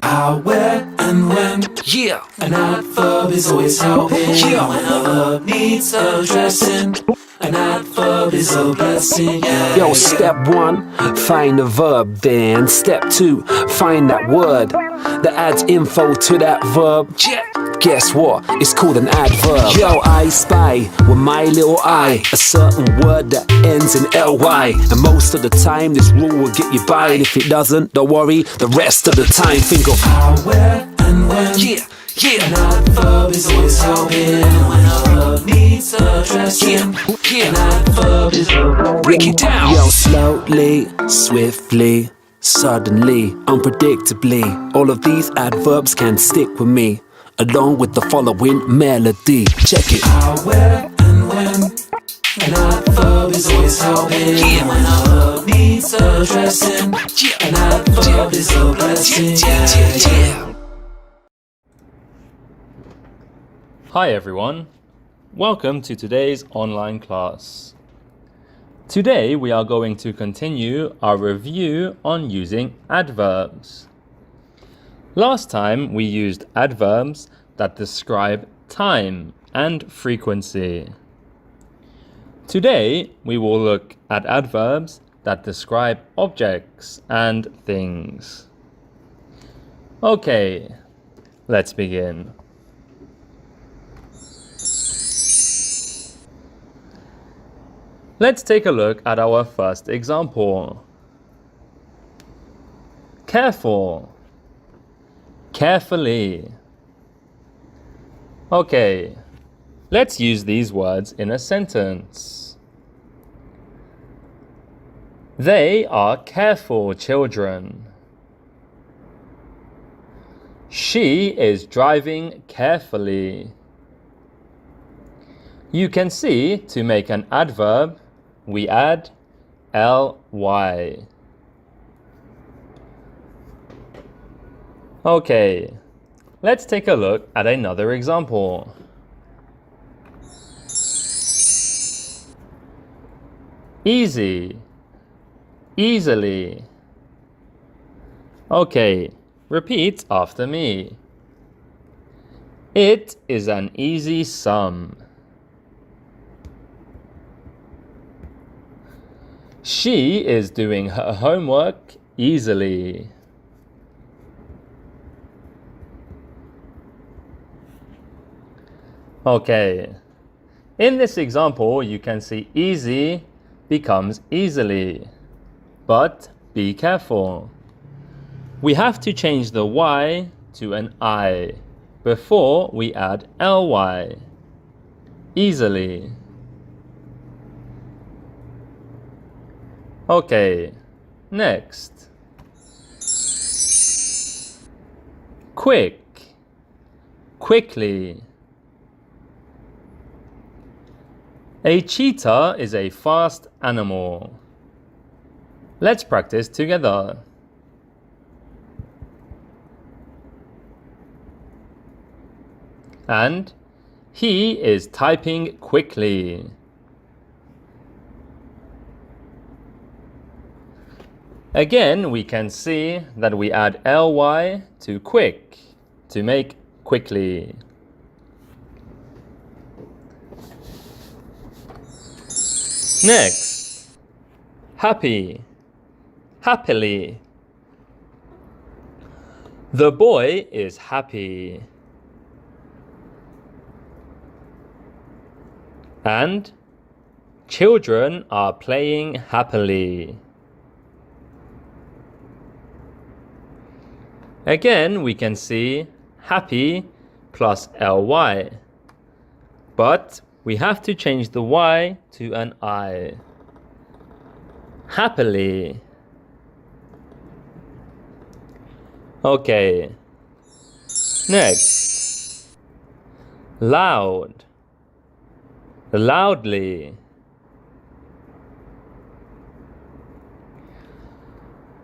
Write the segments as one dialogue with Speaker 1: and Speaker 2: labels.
Speaker 1: how, where, and when.
Speaker 2: Yeah.
Speaker 1: An adverb is always helping.
Speaker 2: Yeah.
Speaker 1: When a verb needs addressing, an adverb is a blessing. Yeah.
Speaker 2: Yo, step 1, find the verb. Then step 2, find that word that adds info to that verb. Guess what? It's called an adverb. Yo, I spy with my little eye a certain word that ends in ly. And most of the time this rule will get you by. And if it doesn't, don't worry, the rest of the time think of
Speaker 1: how, where, and when.
Speaker 2: Yeah.
Speaker 1: An adverb is always helping. When a verb needs addressing, an adverb is a
Speaker 2: break it down. Yo, slowly, swiftly, suddenly, unpredictably. All of these adverbs can stick with me, along with the following melody. Check it.
Speaker 1: How, where, and when. An adverb is always helping. When a verb needs addressing, an adverb is a blessing.
Speaker 3: Hi everyone, welcome to today's online class. Today we are going to continue our review on using adverbs. Last time we used adverbs that describe time and frequency. Today we will look at adverbs that describe objects and things. Okay, let's begin. Let's take a look at our first example. Careful, carefully. Okay, let's use these words in a sentence. They are careful children. She is driving carefully. You can see to make an adverb, we add ly. Okay, let's take a look at another example. Easy, easily. Okay, repeat after me. It is an easy sum. She is doing her homework easily. Okay, in this example you can see easy becomes easily, but be careful. We have to change the y to an I before we add ly. Easily. Okay, next. Quick, quickly. A cheetah is a fast animal. Let's practice together. And he is typing quickly. Again, we can see that we add ly to quick to make quickly. Next, happy, happily. The boy is happy. And children are playing happily. Again, we can see happy plus ly, but we have to change the y to an I. Happily. Okay. Next. Loud. Loudly.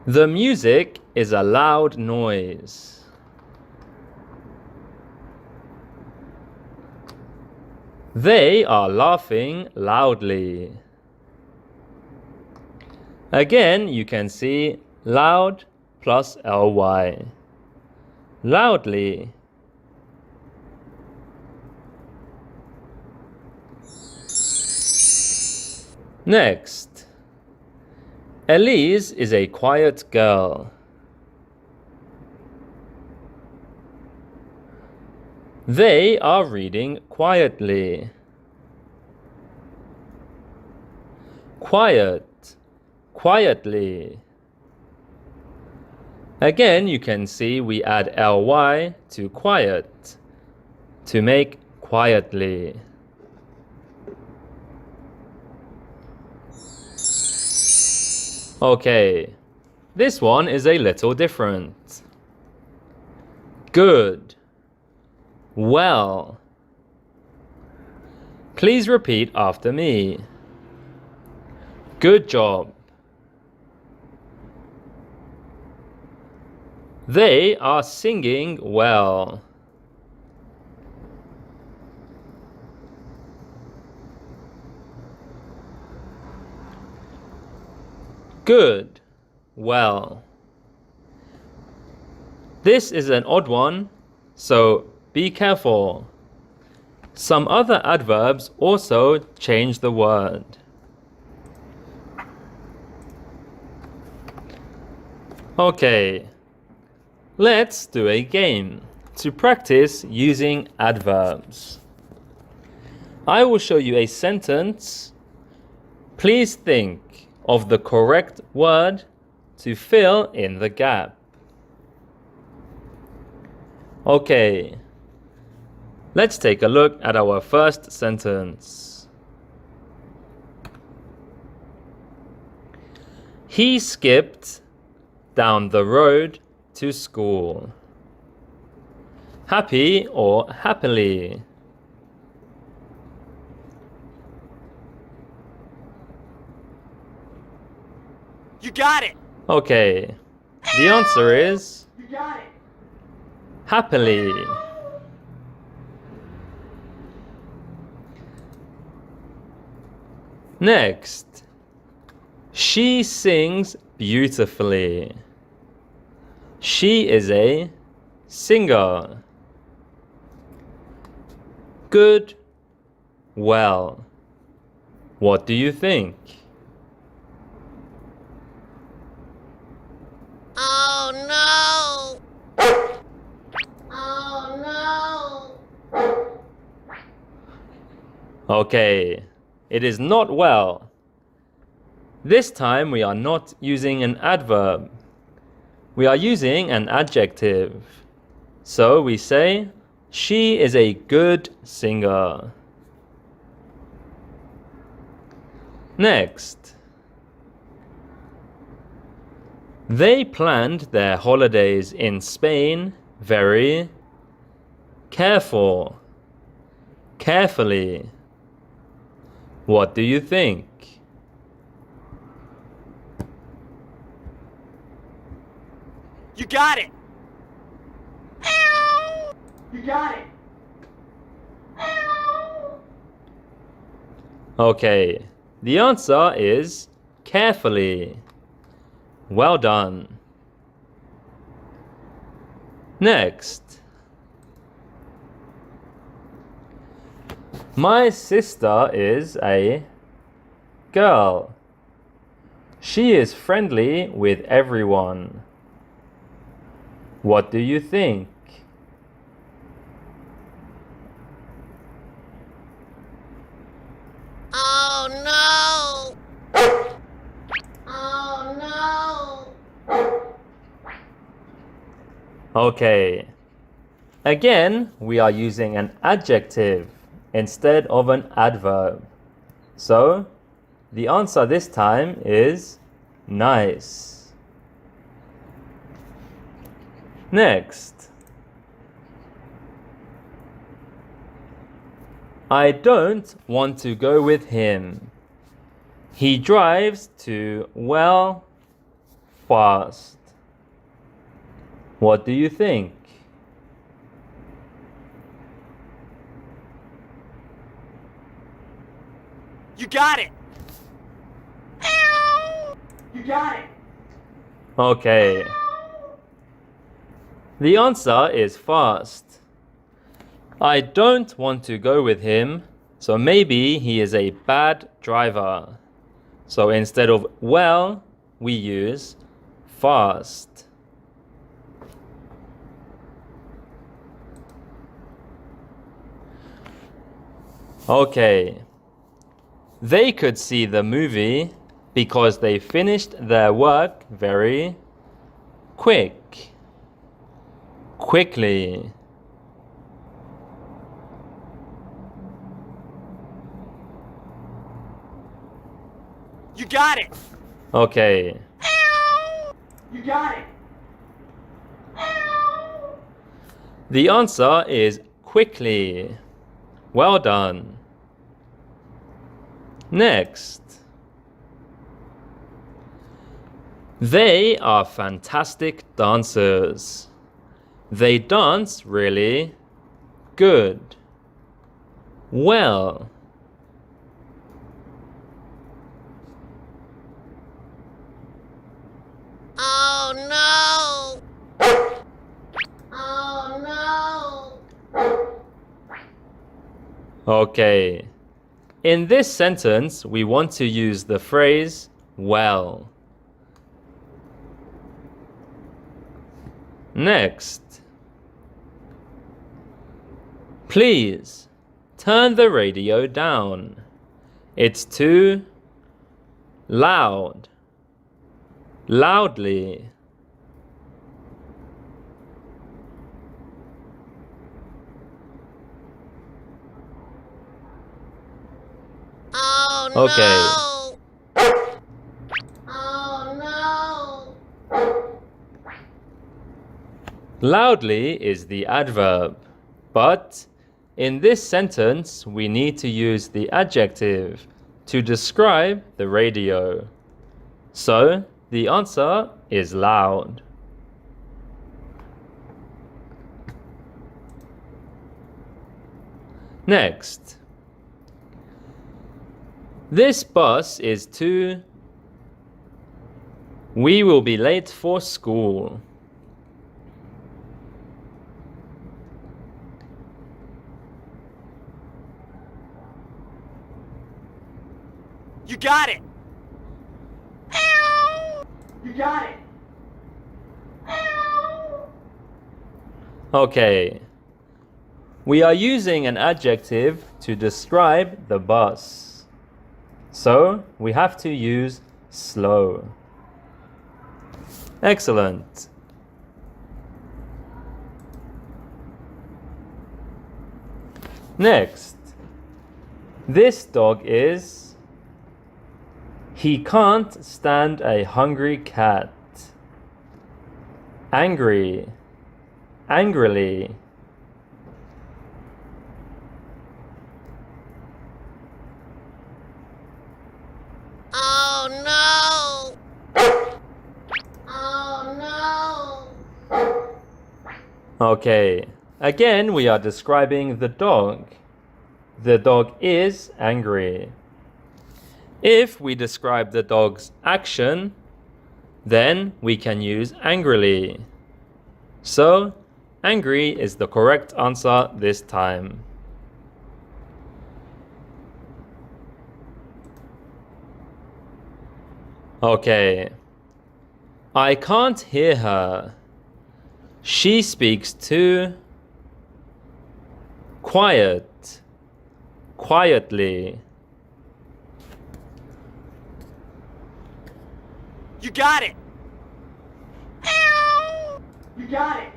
Speaker 3: The music is a loud noise. They are laughing loudly. Again, you can see loud plus ly. loudly. Next, Elise is a quiet girl. They are reading quietly. Quiet, quietly. Again, you can see we add ly to quiet to make quietly. Okay, this one is a little different. Good. Well. Please repeat after me. Good job. They are singing well. Good. Well. This is an odd one, so be careful. Some other adverbs also change the word. Okay, let's do a game to practice using adverbs. I will show you a sentence. Please think of the correct word to fill in the gap. Okay, let's take a look at our first sentence. He skipped down the road to school. Happy or happily?
Speaker 4: You got it!
Speaker 3: Okay, the answer is
Speaker 4: You got it!
Speaker 3: happily. Next, she sings beautifully. She is a singer. Good. Well. What do you think?
Speaker 5: Oh no! Oh no!
Speaker 3: Okay, it is not well. This time we are not using an adverb. We are using an adjective. So we say, she is a good singer. Next. They planned their holidays in Spain very carefully. What do you think?
Speaker 4: You got it! You got it!
Speaker 3: Okay, the answer is carefully. Well done. Next. My sister is a girl. She is friendly with everyone. What do you think?
Speaker 5: Oh no! Oh no!
Speaker 3: Okay. Again, we are using an adjective instead of an adverb. So, the answer this time is nice. Next. I don't want to go with him. He drives too fast. What do you think?
Speaker 4: You got it! You got it!
Speaker 3: Okay. The answer is fast. I don't want to go with him, so maybe he is a bad driver. So instead of well, we use fast. Okay. They could see the movie because they finished their work very quickly.
Speaker 4: You got it.
Speaker 3: Okay.
Speaker 4: You got it.
Speaker 3: The answer is quickly. Well done. Next. They are fantastic dancers. They dance really good. Well.
Speaker 5: Oh no! Oh no!
Speaker 3: Okay. In this sentence, we want to use the phrase well. Next. Please turn the radio down. It's too loud. Loudly.
Speaker 5: Oh
Speaker 3: Okay.
Speaker 5: no! Oh no!
Speaker 3: Loudly is the adverb, but in this sentence we need to use the adjective to describe the radio. So the answer is loud. Next. This bus is too... We will be late for school.
Speaker 4: You got it. You got it.
Speaker 3: Okay. We are using an adjective to describe the bus. So we have to use slow. Excellent. Next. This dog is... He can't stand a hungry cat. Angry. Angrily.
Speaker 5: Oh no! Oh no!
Speaker 3: Okay. Again, we are describing the dog. The dog is angry. If we describe the dog's action, then we can use angrily. So, angry is the correct answer this time. Okay. I can't hear her. She speaks too quietly.
Speaker 4: You got it. You got it.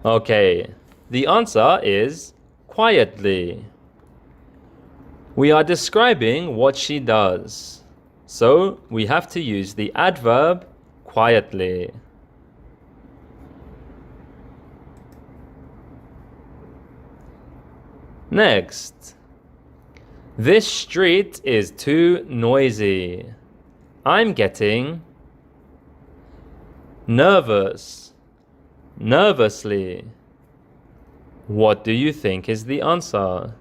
Speaker 3: Okay, the answer is quietly. We are describing what she does, so we have to use the adverb quietly. Next. This street is too noisy. I'm getting nervously. What do you think is the answer?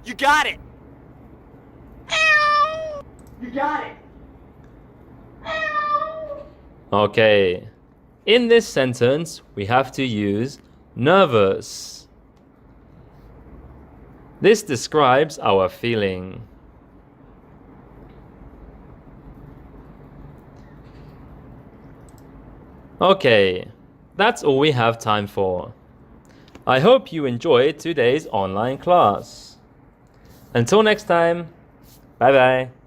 Speaker 4: You got it. You got it.
Speaker 3: Okay. In this sentence, we have to use nervous. This describes our feeling. Okay, that's all we have time for. I hope you enjoyed today's online class. Until next time, bye bye.